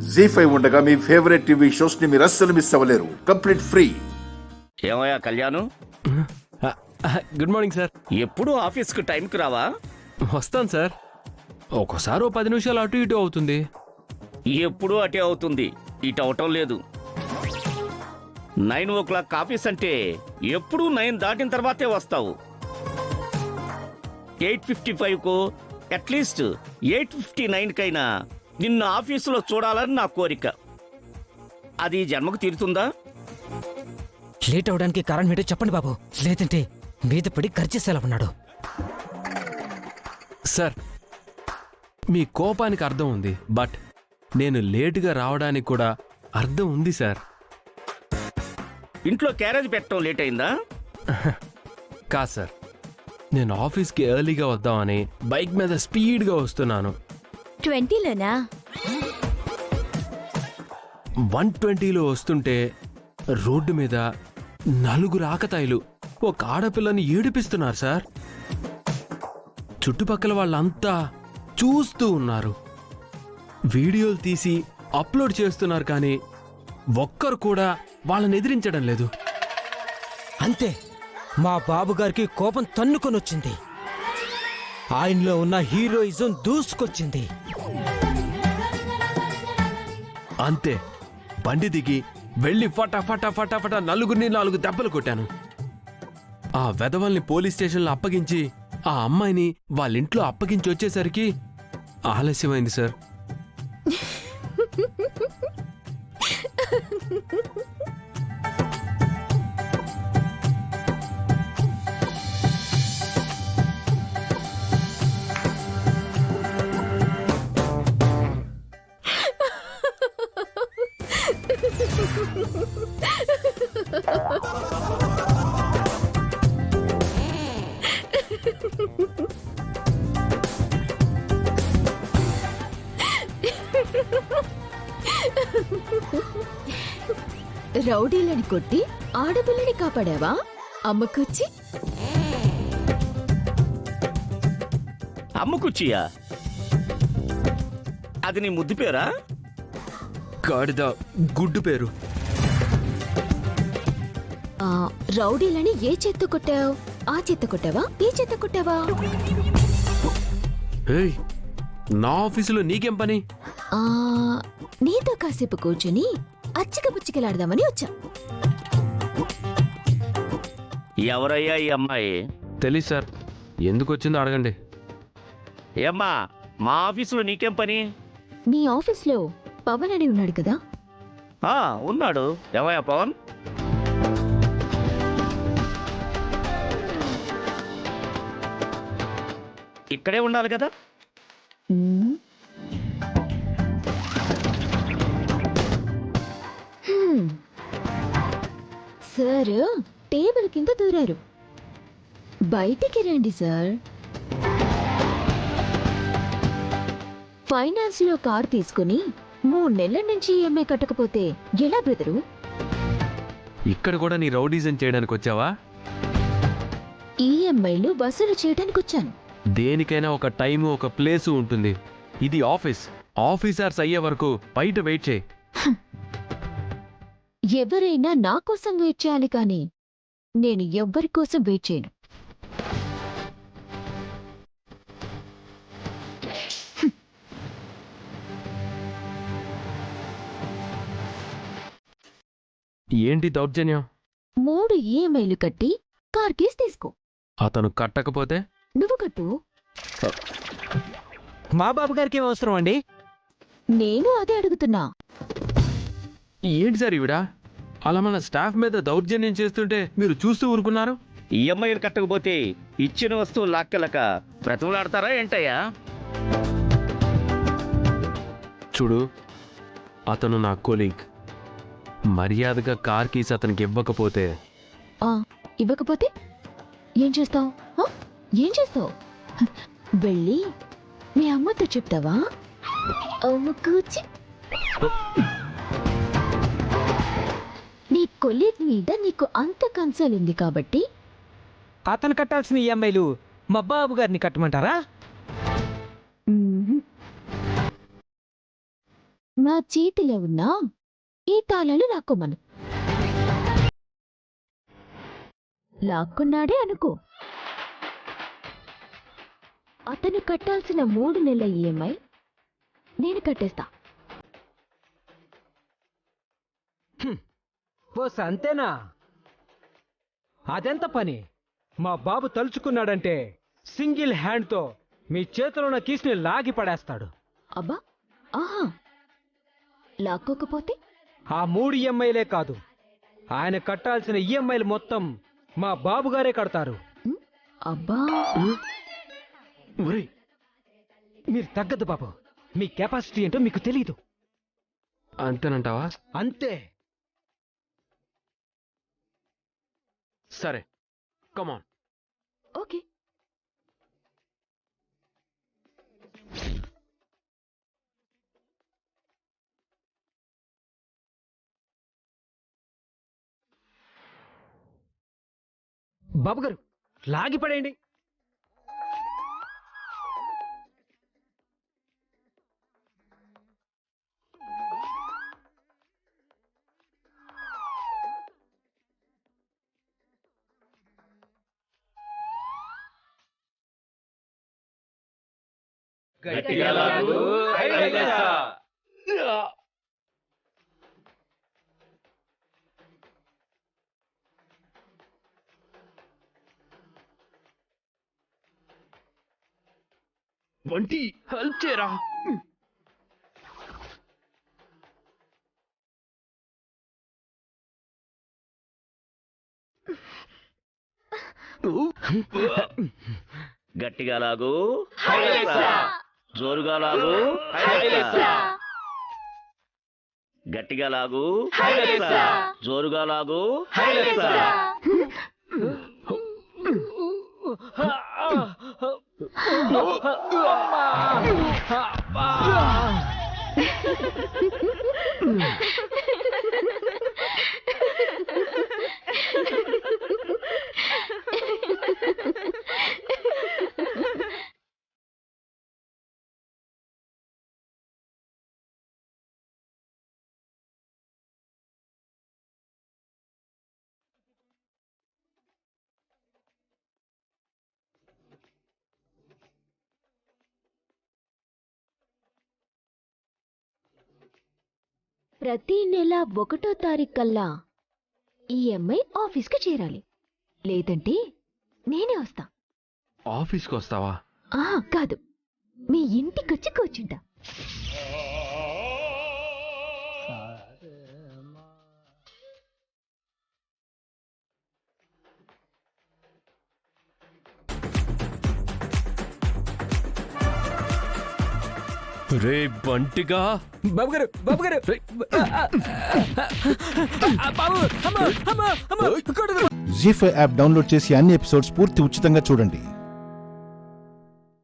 జీ5 ఉండగా మీ favourite TV shows ని మీరు అస్సలు మిస్ అవ్వలేరు. Complete free. ఏమయ్యా కళ్యాణం, గుడ్ మార్నింగ్ సార్. ఎప్పుడు ఆఫీస్కి టైంకి రావా? వస్తాను సార్. ఒక్కోసారి 10 నిమిషాలు అటు ఇటు అవుతుంది. ఎప్పుడూ అటే అవుతుంది, ఇటు అవటం లేదు. 9 ఆఫీస్ అంటే ఎప్పుడూ 9 దాటిన తర్వాతే వస్తావు. 8:55కో అట్లీస్ట్ 8:59కైనా నిన్ను ఆఫీసులో చూడాలని నా కోరిక. అది జన్మకు తీరుతుందా? లేట్ అవడానికి కారణం ఏంటో చెప్పండి బాబు, లేదంటే మీద పడి ఖర్చేసేలా ఉన్నాడు. సార్, మీ కోపానికి అర్థం ఉంది, బట్ నేను లేటుగా రావడానికి కూడా అర్థం ఉంది సార్. ఇంట్లో క్యారేజ్ పెట్టడం లేట్ అయిందా? కాదు సార్, నేను ఆఫీస్కి ఎర్లీగా వద్దామని బైక్ మీద స్పీడ్గా వస్తున్నాను. 20లోనా? 120లో వస్తుంటే రోడ్డు మీద 4 ఆకతాయిలు ఒక ఆడపిల్లని ఏడిపిస్తున్నారు సార్. చుట్టుపక్కల వాళ్ళంతా చూస్తూ ఉన్నారు. వీడియోలు తీసి అప్లోడ్ చేస్తున్నారు, కానీ ఒక్కరు కూడా వాళ్ళని ఎదిరించడం లేదు. అంతే, మా బాబు గారికి కోపం తన్నుకొని వచ్చింది. ఆయనలో ఉన్న హీరోయిజం దూసుకొచ్చింది. అంతే, బండి దిగి వెళ్ళి ఫటాఫటా నలుగురిని 4 దెబ్బలు కొట్టాను. ఆ వెధవల్ని పోలీస్ స్టేషన్లో అప్పగించి ఆ అమ్మాయిని వాళ్ళింట్లో అప్పగించి వచ్చేసరికి ఆలస్యమైంది సార్. రౌడీలని కొట్టి ఆడపిల్లని కాపాడావా అమ్మకొచ్చి? అమ్ముకుచ్చియా? అది నీ ముద్దు పేరా? గాడిద గుడ్డు పేరు. రౌడీలని ఏ చేత్తో కొట్టావు? ఆ చేత్తో కొట్టావా, ఈ చేత్తో కొట్టావా? ఏయ్, నా ఆఫీసులో నీకేం పని? నీతో కాసేపు కూర్చుని అచ్చికపుచ్చికలాడదామని వచ్చా. ఎవరయ్యా ఈ అమ్మాయి? తెలీదు సార్, ఎందుకు వచ్చిందో అడగండి. ఏమ్మా, మా ఆఫీసులో నీకేం పని? మీ ఆఫీస్లో పవన్ అని ఉన్నాడు కదా? ఉన్నాడు. ఏమయ్యా పవన్? ఇక్కడే ఉండాలి కదా? సార్ టేబుల్ కింద దూరారు. బయటికి రండి సార్. ఫైనాన్స్ లో కార్ తీసుకుని 3 నెలల నుంచి ఈఎంఐ కట్టకపోతే ఎలా బ్రదరు? ఇక్కడ కూడా నీ రౌడీజం చేయడానికి వచ్చావా? ఈఎంఐలు వసూలు చేయడానికి వచ్చాను. దేనికైనా ఒక టైము, ఒక ప్లేసు ఉంటుంది. ఇది ఆఫీస్. ఆఫీసర్స్ అయ్యే వరకు బయట వెయిట్ చేయి. ఎవరైనా నా కోసం వెయిట్ చేయాలి, కానీ నేను ఎవ్వరి కోసం వెయిట్ చేయను. ఏంటి దౌర్జన్యం? 3 ఈఎంఐలు కట్టి కార్ కేసు తీసుకో. అతను కట్టకపోతే నువ్వు కట్టు. మా బాబు గారికి ఏం అవసరం అండి? నేను అదే అడుగుతున్నా. ఏంటి సార్ ఈవిడ అలా మన స్టాఫ్ మీద దౌర్జన్యం చేస్తుంటే మీరు చూస్తూ ఊరుకున్నారు? ఈఎంఐలు కట్టకపోతే ఇచ్చిన వస్తువు లాక్కెలక బ్రతుకులాడతారా ఏంటయ్యా? చూడు, అతను నా కొలీగ్. మర్యాదగా కార్ కీస్ అతనికి ఇవ్వకపోతే ఇవ్వకపోతే ఏం చేస్తావు? ఏం చేస్తావు? వెళ్ళి మీ అమ్మతో చెప్తావా? అమ్మ కూర్చి నీ కొలీగ్ మీద నీకు అంత కన్సర్న్ ఉంది కాబట్టి అతను కట్టాల్సిన ఈఎంఐలు మా బాబు గారిని కట్టమంటారా? నా చేతిలో ఉన్న ఈ తాళాలు లాక్కోమను. లాక్కున్నాడే అనుకో, అతను కట్టాల్సిన 3 నెలల ఈఎంఐ నేను కట్టేస్తా. ఓ అంతేనా? అదెంత పని? మా బాబు తలుచుకున్నాడంటే సింగిల్ హ్యాండ్తో మీ చేతిలో ఉన్న కీస్ని లాగి పడేస్తాడు. అబ్బా, ఆహా, లాక్కోకపోతే? ఆ 3 ఈఎంఐలే కాదు, ఆయన కట్టాల్సిన ఈఎంఐలు మొత్తం మా బాబుగారే కడతారు. అబ్బా, ఒరేయ్, మీరు తగ్గదు బాబు, మీ కెపాసిటీ ఏంటో మీకు తెలీదు. అంతేనంటావా? అంతే. సరే, కమాన్. ఓకే. బాబు గారు లాగి పడేయండి. వంటి హెల్ప్ చేయరా. గట్టిగా లాగు, జోరుగా లాగు, గట్టిగా లాగు, జోరుగా లాగు. ప్రతి నెల 1వ తారీఖు కల్లా ఈఎంఐ ఆఫీస్కి చేరాలి, లేదంటే నేనే వస్తా. ఆఫీస్కి వస్తావా? కాదు, మీ ఇంటికొచ్చి కూర్చుంటా. రే బంటిగా. బాబు గారు, బాబు గారు, జీ5 యాప్ డౌన్లోడ్ చేసి అన్ని ఎపిసోడ్స్ పూర్తి ఉచితంగా చూడండి.